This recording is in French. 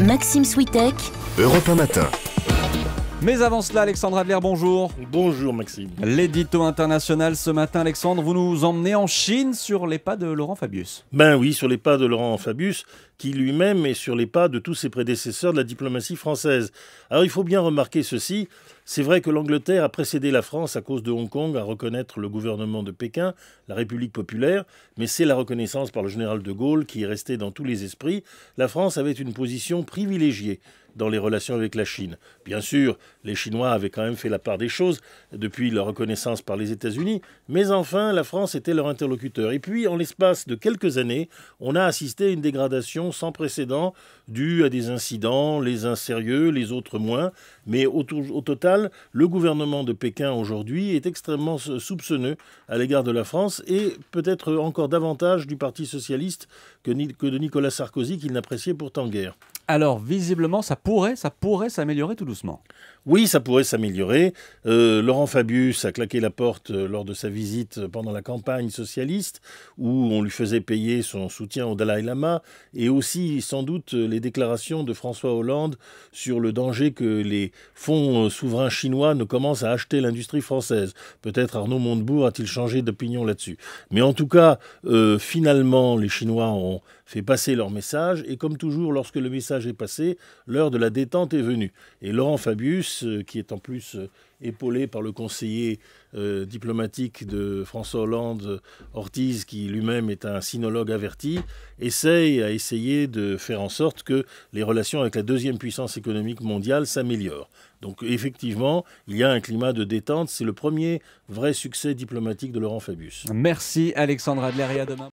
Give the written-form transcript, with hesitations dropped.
Maxime Switek, Europe 1 matin. Mais avant cela, Alexandre Adler, bonjour. Bonjour Maxime. L'édito international ce matin, Alexandre, vous nous emmenez en Chine sur les pas de Laurent Fabius. Ben oui, sur les pas de Laurent Fabius, qui lui-même est sur les pas de tous ses prédécesseurs de la diplomatie française. Alors il faut bien remarquer ceci, c'est vrai que l'Angleterre a précédé la France à cause de Hong Kong à reconnaître le gouvernement de Pékin, la République populaire, mais c'est la reconnaissance par le général de Gaulle qui est restée dans tous les esprits. La France avait une position privilégiée dans les relations avec la Chine. Bien sûr, les Chinois avaient quand même fait la part des choses depuis leur reconnaissance par les États-Unis, mais enfin, la France était leur interlocuteur. Et puis, en l'espace de quelques années, on a assisté à une dégradation sans précédent due à des incidents, les uns sérieux, les autres moins. Mais au total, le gouvernement de Pékin aujourd'hui est extrêmement soupçonneux à l'égard de la France et peut-être encore davantage du Parti socialiste que de Nicolas Sarkozy qu'il n'appréciait pourtant guère. Alors, visiblement, ça pourrait s'améliorer tout doucement. Oui, ça pourrait s'améliorer. Laurent Fabius a claqué la porte lors de sa visite pendant la campagne socialiste, où on lui faisait payer son soutien au Dalai Lama, et aussi sans doute les déclarations de François Hollande sur le danger que les fonds souverains chinois ne commencent à acheter l'industrie française. Peut-être Arnaud Montebourg a-t-il changé d'opinion là-dessus. Mais en tout cas, finalement, les Chinois ont fait passer leur message, et comme toujours, lorsque le message est passé, l'heure de la détente est venue. Et Laurent Fabius, qui est en plus épaulé par le conseiller diplomatique de François Hollande, Ortiz, qui lui-même est un sinologue averti, a essayé de faire en sorte que les relations avec la deuxième puissance économique mondiale s'améliorent. Donc effectivement, il y a un climat de détente. C'est le premier vrai succès diplomatique de Laurent Fabius. Merci Alexandre Adler et à demain.